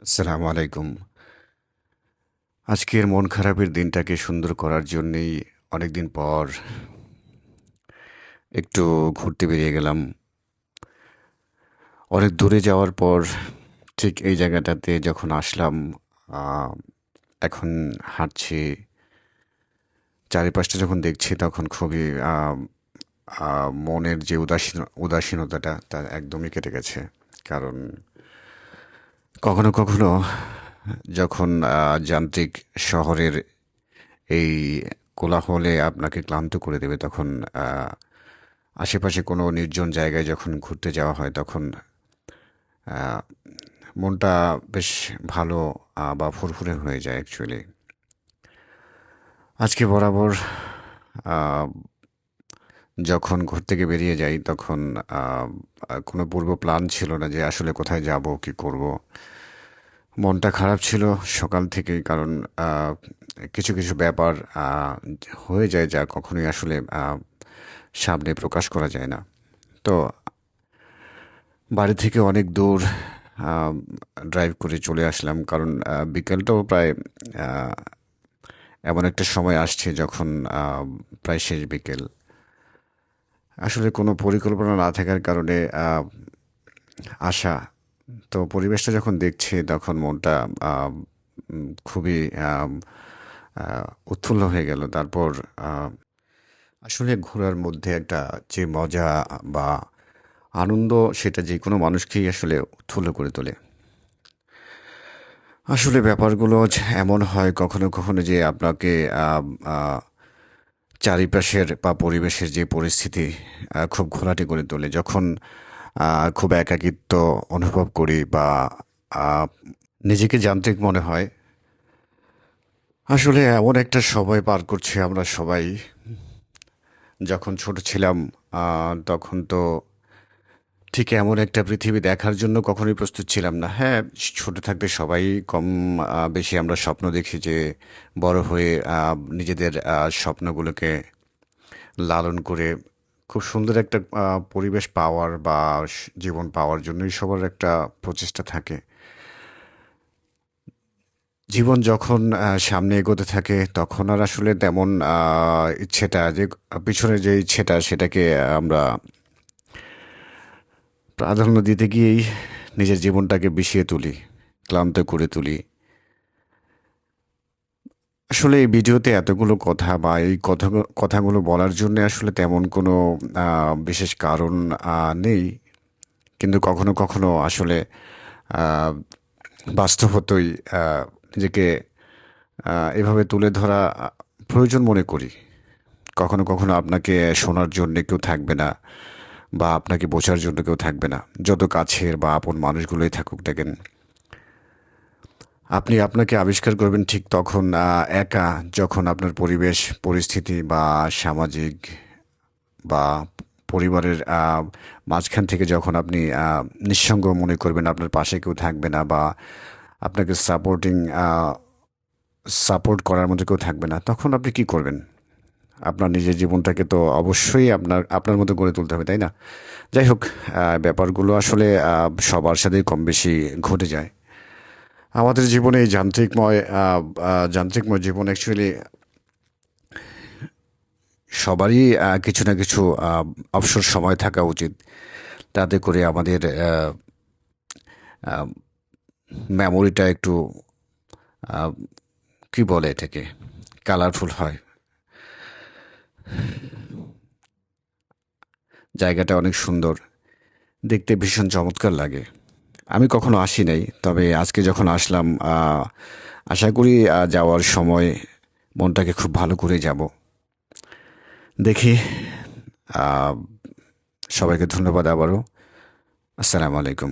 আসসালামু আলাইকুম। আজকের মন খারাপের দিনটাকে সুন্দর করার জন্যেই অনেকদিন পর একটু ঘুরতে বেরিয়ে গেলাম। অনেক দূরে যাওয়ার পর ঠিক এই জায়গাটাতে যখন আসলাম, আ এখন হাঁটছি, চারিপাশটা যখন দেখছি তখন খুবই আ আ মনের যে উদাসীনতাটা তা একদমই কেটে গেছে। কারণ কখনো, কখনো যখন যান্ত্রিক শহরের এই কোলাহলে আপনাকে ক্লান্ত করে দেবে তখন আ আশেপাশে কোনো নির্জন জায়গায় যখন ঘুরতে যাওয়া হয় তখন আ মনটা বেশ ভালো বা ফুরফুরে হয়ে যায় অ্যাকচুয়ালি। আজকে বরাবর আ যখন ঘর থেকে বেরিয়ে যাই তখন আ আ কোনো পূর্ব প্ল্যান ছিল না যে আসলে কোথায় যাবো, কি করব? মনটা খারাপ ছিল সকাল থেকেই কারণ আ কিছু, কিছু ব্যাপার আ হয়ে যায় যা কখনোই আসলে সামনে প্রকাশ করা যায় না। তো বাড়ি থেকে অনেক দূর আ ড্রাইভ করে চলে আসলাম। কারণ বিকেলটাও প্রায় আ এমন একটা সময় আসছে যখন আ প্রায় শেষ বিকেল। আসলে কোনো পরিকল্পনা না থাকার কারণে আসা। তো পরিবেশটা যখন দেখছি তখন মনটা আ খুবই আম আ উৎফুল্ল হয়ে গেল। তারপর আ আসলে ঘোরার মধ্যে একটা যে মজা বা আনন্দ সেটা যেকোনো মানুষকেই আসলে উৎফুল্ল করে তোলে। আসলে ব্যাপারগুলো এমন হয় কখনো, কখনো যে আপনাকে আম আ চারিপাশের বা পরিবেশের যে পরিস্থিতি খুব ঘোলাটে করে তোলে। যখন আ খুব একাকিত্ব অনুভব করি বা আ নিজেকে যান্ত্রিক মনে হয়। আসলে এমন একটা সময় পার করছি আমরা সবাই। যখন ছোট ছিলাম আ তখন তো ঠিক এমন একটা পৃথিবী দেখার জন্য কখনোই প্রস্তুত ছিলাম না। হ্যাঁ, ছোট থাকতে সবাই কম বেশি আমরা স্বপ্ন দেখি যে বড় হয়ে নিজেদের স্বপ্নগুলোকে লালন করে খুব সুন্দর একটা পরিবেশ পাওয়ার বা জীবন পাওয়ার জন্যই সবার একটা প্রচেষ্টা থাকে। জীবন যখন সামনে এগোতে থাকে তখন আর আসলে তেমন ইচ্ছেটা যে পিছনের যে ইচ্ছেটা সেটাকে আমরা প্রাধান্য দিতে গিয়েই নিজের জীবনটাকে বিষিয়ে তুলি, ক্লান্ত করে তুলি। আসলে এই ভিডিওতে এতগুলো কথা বা এই কথাগুলো বলার জন্যে আসলে তেমন কোনো বিশেষ কারণ নেই। কিন্তু কখনো, কখনো আসলে আ বাস্তবতই আ নিজেকে এভাবে তুলে ধরা প্রয়োজন মনে করি। কখনো, কখনো আপনাকে শোনার জন্যে কেউ থাকবে না বা আপনাকে বোঝার জন্য কেউ থাকবে না। যত কাছের বা আপন মানুষগুলোই থাকুক দেখেন। আপনি আপনাকে আবিষ্কার করবেন ঠিক তখন একা যখন আপনার পরিবেশ, পরিস্থিতি বা সামাজিক বা পরিবারের মাঝখান থেকে যখন আপনি নিঃসঙ্গ মনে করবেন, আপনার পাশে কেউ থাকবে না বা আপনাকে সাপোর্ট করার মতো কেউ থাকবে না, তখন আপনি কি করবেন? আপনার নিজের জীবনটাকে তো অবশ্যই আপনার মতো গড়ে তুলতে হবে, তাই না? যাই হোক, ব্যাপারগুলো আসলে সবার সাথেই কম বেশি ঘটে যায়। আমাদের জীবনে এই যান্ত্রিকময় জীবন অ্যাকচুয়ালি সবারই কিছু না কিছু অবসর সময় থাকা উচিত। তাতে করে আমাদের আ মেমোরিটা একটু আ কি বলে এটাকে? কালারফুল হয়। জায়গাটা অনেক সুন্দর। দেখতে ভীষণ চমৎকার লাগে। আমি কখনো আসি নাই। তবে আজকে যখন আসলাম আশা করি যাওয়ার সময় মনটাকে খুব ভালো করে যাব। দেখি আ সবাইকে ধন্যবাদ আবারও। আসসালামু আলাইকুম।